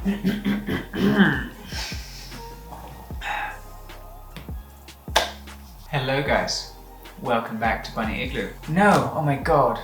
Hello guys, welcome back to Bunny Igloo. No, oh my god.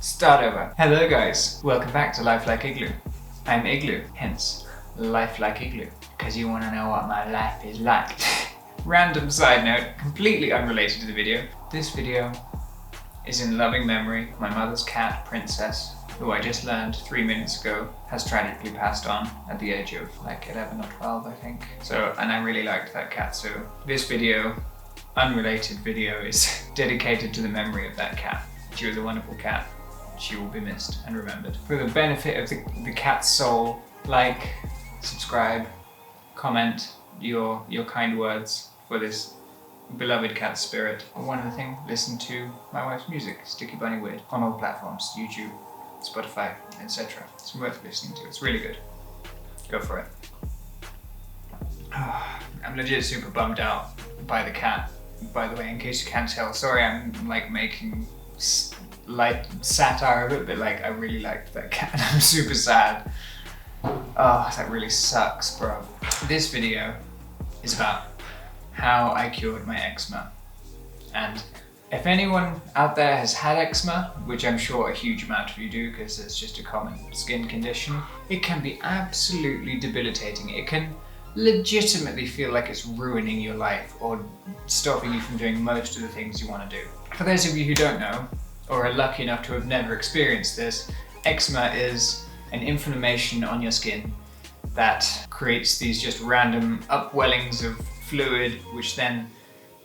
Start over. Hello guys, welcome back to Life Like Igloo. I'm Igloo, hence Life Like Igloo, because you want to know what my life is like. Random side note, completely unrelated to the video. This video is in loving memory of my mother's cat, Princess, who I just learned 3 minutes ago has tragically passed on at the age of like 11 or 12, I think. So, and I really liked that cat, so this video, unrelated video, is dedicated to the memory of that cat. She was a wonderful cat. She will be missed and remembered. For the benefit of the cat's soul, like, subscribe, comment your kind words for this beloved cat spirit. One other thing, listen to my wife's music, Sticky Bunny Weird, on all platforms, YouTube, Spotify, etc. It's worth listening to, it's really good. Go for it. I'm legit super bummed out by the cat, by the way, in case you can't tell. Sorry, I'm like making light satire of it, but like I really liked that cat and I'm super sad. Oh, that really sucks, bro. This video is about how I cured my eczema. And if anyone out there has had eczema, which I'm sure a huge amount of you do because it's just a common skin condition, it can be absolutely debilitating. It can legitimately feel like it's ruining your life or stopping you from doing most of the things you want to do. For those of you who don't know, or are lucky enough to have never experienced this, eczema is an inflammation on your skin that creates these just random upwellings of fluid, which then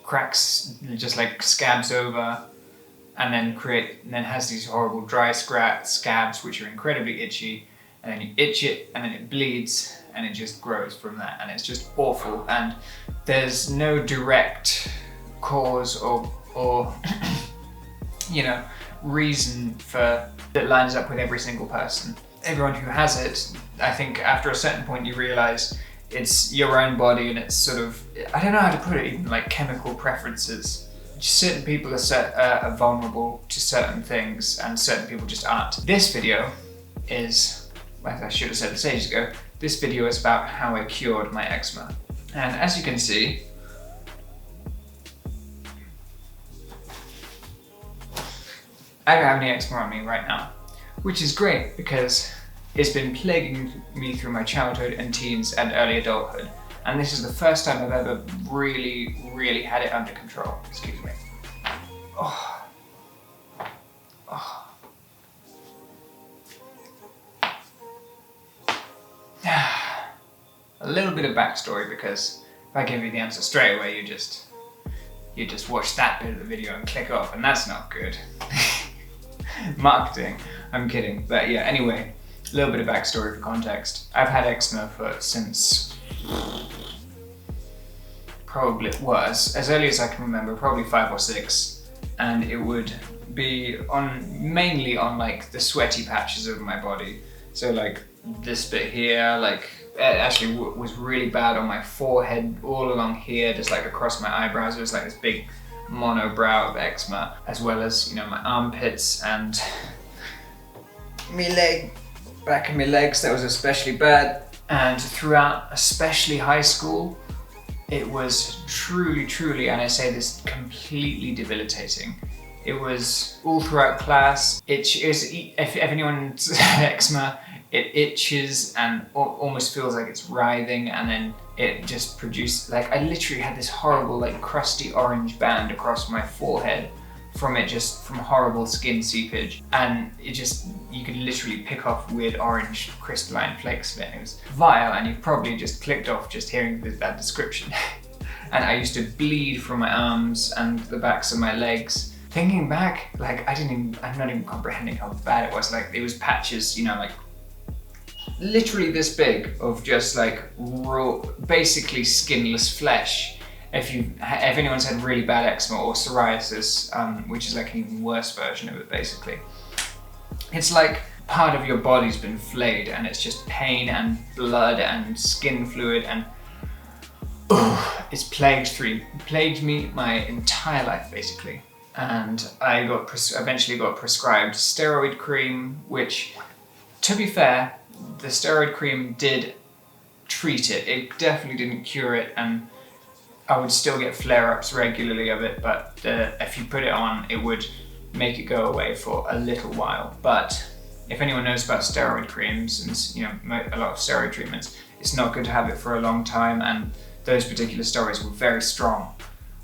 cracks, just like scabs over, and then has these horrible dry scabs which are incredibly itchy, and then you itch it and then it bleeds and it just grows from that, and it's just awful. And there's no direct cause or you know, reason for that lines up with every single person. Everyone who has it, I think after a certain point you realize it's your own body and it's sort of, I don't know how to put it, even like chemical preferences. Certain people are vulnerable to certain things and certain people just aren't. This video is, like I should have said this ages ago, this video is about how I cured my eczema. And as you can see, I don't have any eczema on me right now, which is great because it's been plaguing me through my childhood and teens and early adulthood. And this is the first time I've ever really had it under control. Excuse me. Oh. Oh. A little bit of backstory, because if I give you the answer straight away, you just watch that bit of the video and click off, and that's not good. Marketing, I'm kidding. But yeah, anyway, a little bit of backstory for context. I've had eczema since probably it was as early as I can remember, probably 5 or 6, and it would be mainly on like the sweaty patches of my body. So like this bit here, like it actually was really bad on my forehead, all along here, just like across my eyebrows. It was like this big monobrow of eczema, as well as, you know, my armpits and my back of my legs. That was especially bad. And throughout, especially high school, it was truly, and I say this, completely debilitating. It was all throughout class. If anyone's eczema, it itches and almost feels like it's writhing, and then it just produced, like, I literally had this horrible, like, crusty orange band across my forehead from horrible skin seepage, and you could literally pick off weird orange crystalline flakes of it. It was vile, and you've probably just clicked off just hearing that description. And I used to bleed from my arms and the backs of my legs. Thinking back, like, I'm not even comprehending how bad it was. Like, it was patches, you know, like literally this big of just like raw, basically skinless flesh. If anyone's had really bad eczema or psoriasis, which is like an even worse version of it, basically. It's like part of your body's been flayed and it's just pain and blood and skin fluid, and it's plagued me my entire life, basically. And I eventually got prescribed steroid cream, which To be fair, the steroid cream did treat it. It definitely didn't cure it, and I would still get flare-ups regularly of it, but if you put it on, it would make it go away for a little while. But if anyone knows about steroid creams and, you know, a lot of steroid treatments, it's not good to have it for a long time, and those particular steroids were very strong,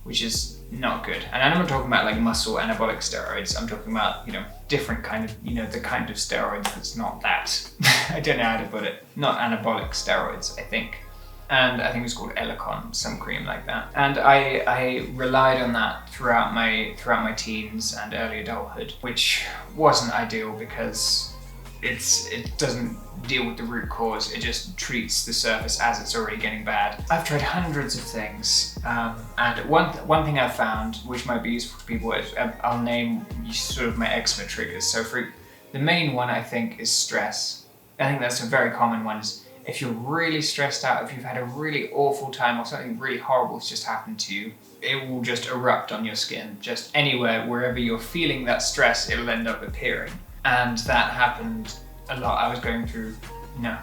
which is not good. And I'm not talking about like muscle anabolic steroids. I'm talking about, you know, different kind of, you know, the kind of steroids that's not that. I don't know how to put it. Not anabolic steroids, I think. And I think it was called Elicon, some cream like that. And I relied on that throughout my teens and early adulthood, which wasn't ideal because it doesn't deal with the root cause. It just treats the surface as it's already getting bad. I've tried hundreds of things, and one thing I've found, which might be useful to people, is I'll name sort of my eczema triggers. So for the main one, I think, is stress. I think that's a very common one. If you're really stressed out, if you've had a really awful time or something really horrible has just happened to you, it will just erupt on your skin. Just anywhere, wherever you're feeling that stress, it'll end up appearing. And that happened a lot. I was going through, you know,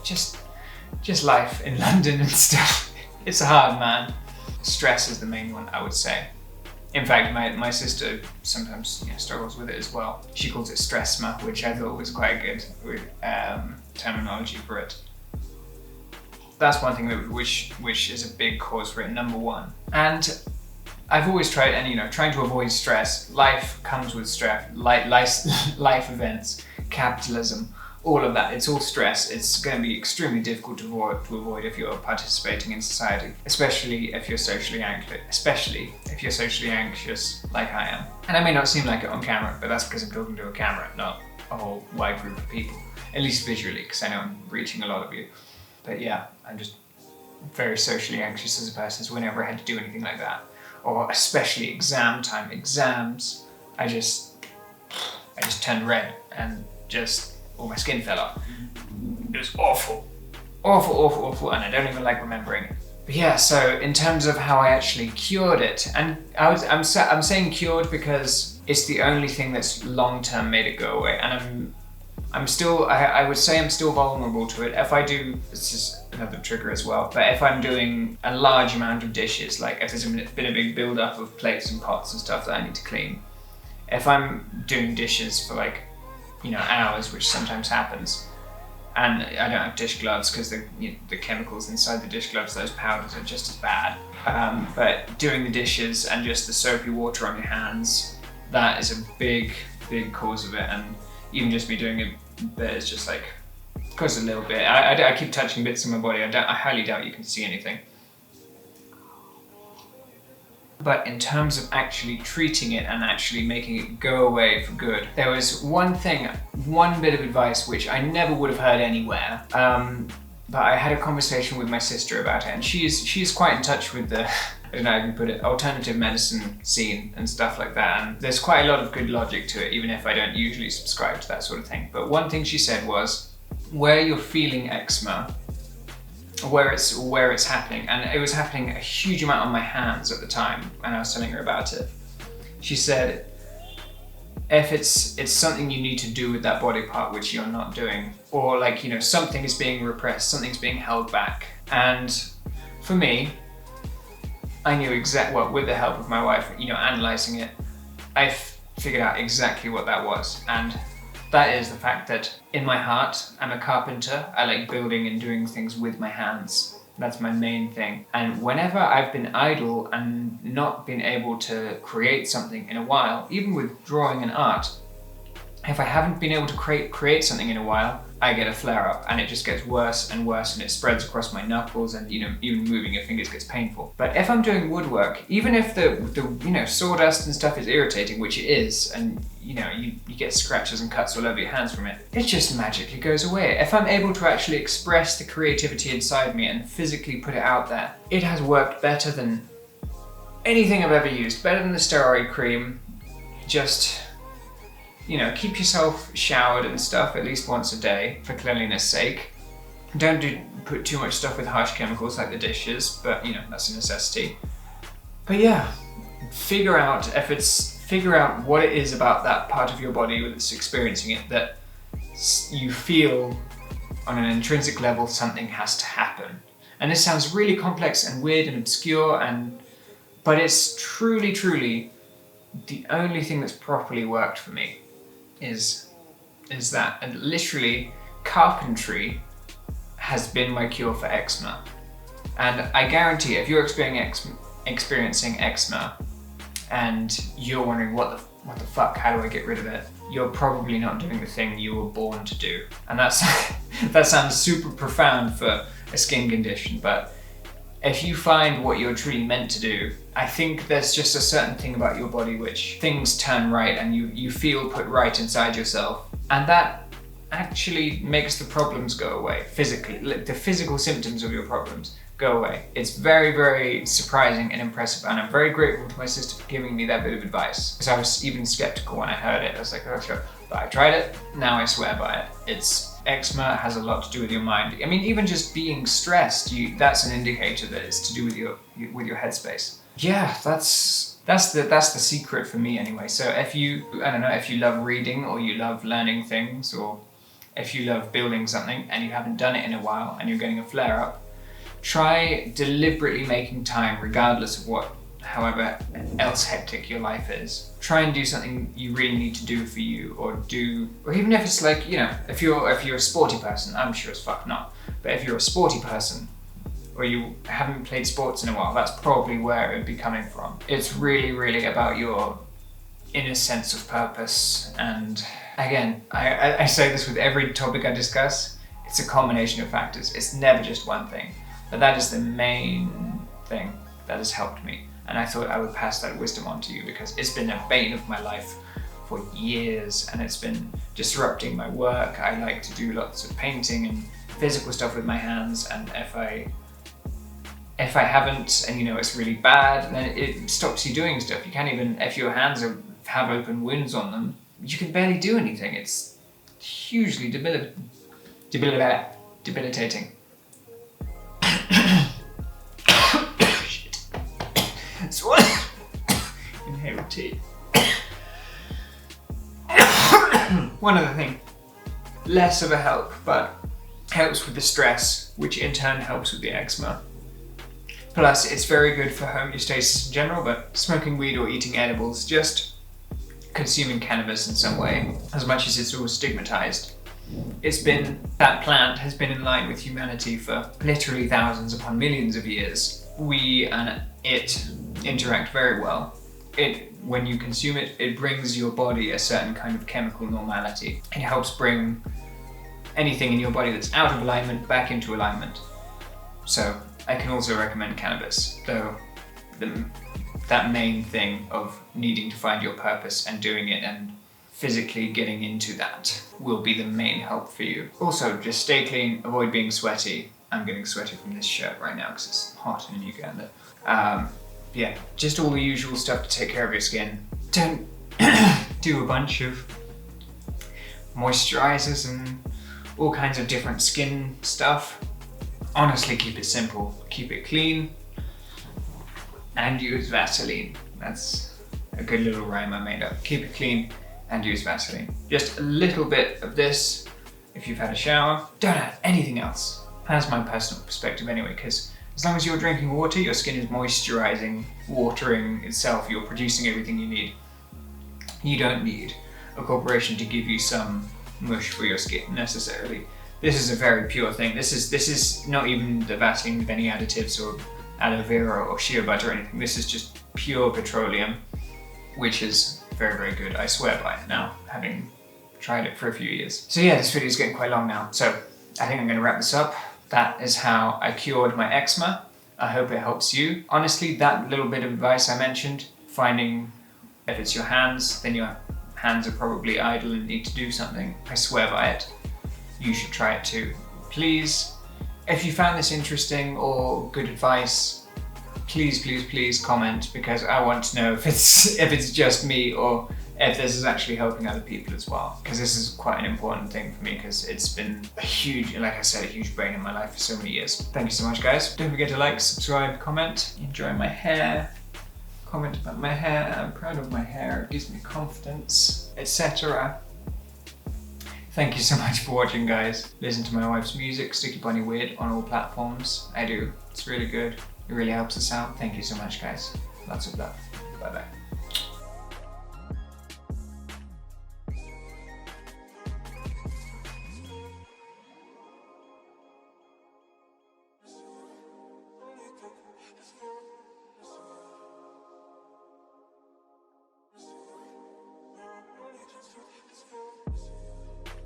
just life in London and stuff. It's hard, man. Stress is the main one, I would say. In fact, my sister sometimes, you know, struggles with it as well. She calls it stressma, which I thought was quite a good terminology for it. That's one thing which is a big cause for it, number one. And I've always tried, and you know, trying to avoid stress. Life comes with stress, life events, capitalism, all of that. It's all stress. It's going to be extremely difficult to avoid if you're participating in society, especially if you're socially anxious like I am. And I may not seem like it on camera, but that's because I'm talking to a camera, not a whole wide group of people, at least visually, because I know I'm reaching a lot of you. But yeah, I'm just very socially anxious as a person, so whenever I had to do anything like that, or especially exam time, exams, I just turned red and just all my skin fell off. It was awful, and I don't even like remembering it. But yeah, so in terms of how I actually cured it, and I'm saying cured because it's the only thing that's long-term made it go away, and I would say I'm still vulnerable to it. If I do, this is another trigger as well, but if I'm doing a large amount of dishes, like if there's been a big build-up of plates and pots and stuff that I need to clean, if I'm doing dishes for like, you know, hours, which sometimes happens, and I don't have dish gloves because the chemicals inside the dish gloves, those powders, are just as bad. But doing the dishes and just the soapy water on your hands, that is a big cause of it. And even just me doing a bit is just like, causes a little bit. I keep touching bits of my body. I highly doubt you can see anything. But in terms of actually treating it and actually making it go away for good, there was one bit of advice which I never would have heard anywhere. But I had a conversation with my sister about it, and she's quite in touch with the, I don't know how you put it, alternative medicine scene and stuff like that. And there's quite a lot of good logic to it, even if I don't usually subscribe to that sort of thing. But one thing she said was, where you're feeling eczema, where it's happening, and it was happening a huge amount on my hands at the time, and I was telling her about it. She said, if it's something you need to do with that body part which you're not doing, or like, you know, something is being repressed, something's being held back. And for me, I knew with the help of my wife, you know, analysing it, I figured out exactly what that was. And that is the fact that in my heart, I'm a carpenter. I like building and doing things with my hands. That's my main thing. And whenever I've been idle and not been able to create something in a while, even with drawing and art, if I haven't been able to create something in a while, I get a flare up, and it just gets worse and worse, and it spreads across my knuckles, and, you know, even moving your fingers gets painful. But if I'm doing woodwork, even if the you know, sawdust and stuff is irritating, which it is, and you know, you get scratches and cuts all over your hands from it, it just magically goes away. If I'm able to actually express the creativity inside me and physically put it out there, it has worked better than anything I've ever used, better than the steroid cream. Just, you know, keep yourself showered and stuff at least once a day for cleanliness sake. Don't put too much stuff with harsh chemicals like the dishes, but you know, that's a necessity. But yeah, figure out what it is about that part of your body that's experiencing it that you feel on an intrinsic level something has to happen. And this sounds really complex and weird and obscure, but it's truly, truly the only thing that's properly worked for me is that. And literally, carpentry has been my cure for eczema. And I guarantee if you're experiencing eczema and you're wondering what the fuck, how do I get rid of it? You're probably not doing the thing you were born to do. And that sounds super profound for a skin condition, but if you find what you're truly meant to do, I think there's just a certain thing about your body which things turn right and you feel put right inside yourself. And that actually makes the problems go away physically. The physical symptoms of your problems go away. It's very, very surprising and impressive, and I'm very grateful to my sister for giving me that bit of advice, because I was even skeptical when I heard it. I was like, oh sure, but I tried it, now I swear by it. Eczema has a lot to do with your mind. I mean, even just being stressed, that's an indicator that it's to do with your headspace. Yeah, that's the secret for me anyway. So if you love reading, or you love learning things, or if you love building something and you haven't done it in a while and you're getting a flare-up, try deliberately making time, regardless of however else hectic your life is. Try and do something you really need to do for you, or even if it's like, if you're a sporty person, I'm sure as fuck not, but if you're a sporty person, or you haven't played sports in a while, that's probably where it would be coming from. It's really, really about your inner sense of purpose. And again, I say this with every topic I discuss, it's a combination of factors. It's never just one thing. But that is the main thing that has helped me. And I thought I would pass that wisdom on to you, because it's been a bane of my life for years, and it's been disrupting my work. I like to do lots of painting and physical stuff with my hands, and if I haven't, and it's really bad, then it stops you doing stuff. You can't even, if your hands have open wounds on them, you can barely do anything. It's hugely debilitating. Inhale tea. One other thing, less of a help, but helps with the stress, which in turn helps with the eczema. Plus, it's very good for homeostasis in general, but smoking weed or eating edibles, just consuming cannabis in some way, as much as it's all stigmatized, that plant has been in line with humanity for literally thousands upon millions of years. We and it interact very well. When you consume it, it brings your body a certain kind of chemical normality. It helps bring anything in your body that's out of alignment back into alignment. So I can also recommend cannabis, though that main thing of needing to find your purpose and doing it and physically getting into that will be the main help for you. Also, just stay clean, avoid being sweaty. I'm getting sweaty from this shirt right now because it's hot in Uganda. Yeah, just all the usual stuff to take care of your skin. Don't do a bunch of moisturizers and all kinds of different skin stuff. Honestly, keep it simple. Keep it clean and use Vaseline. That's a good little rhyme I made up. Keep it clean and use Vaseline. Just a little bit of this if you've had a shower. Don't add anything else. That's my personal perspective anyway, because as long as you're drinking water, your skin is moisturizing, watering itself, you're producing everything you need. You don't need a corporation to give you some mush for your skin necessarily. This is a very pure thing. This is not even the Vaseline with any additives or aloe vera or shea butter or anything. This is just pure petroleum, which is very, very good. I swear by it now, having tried it for a few years. So yeah, this video is getting quite long now. So I think I'm gonna wrap this up. That is how I cured my eczema. I hope it helps you. Honestly, that little bit of advice I mentioned, finding if it's your hands, then your hands are probably idle and need to do something. I swear by it. You should try it too. Please, if you found this interesting or good advice, please comment, because I want to know if it's just me or if this is actually helping other people as well. Because this is quite an important thing for me, because it's been a huge, like I said, a huge brain in my life for so many years. Thank you so much, guys. Don't forget to like, subscribe, comment, enjoy my hair, comment about my hair. I'm proud of my hair, it gives me confidence, etc. Thank you so much for watching, guys. Listen to my wife's music, Sticky Bunny Weird, on all platforms. I do. It's really good. It really helps us out. Thank you so much, guys. Lots of love. Bye bye.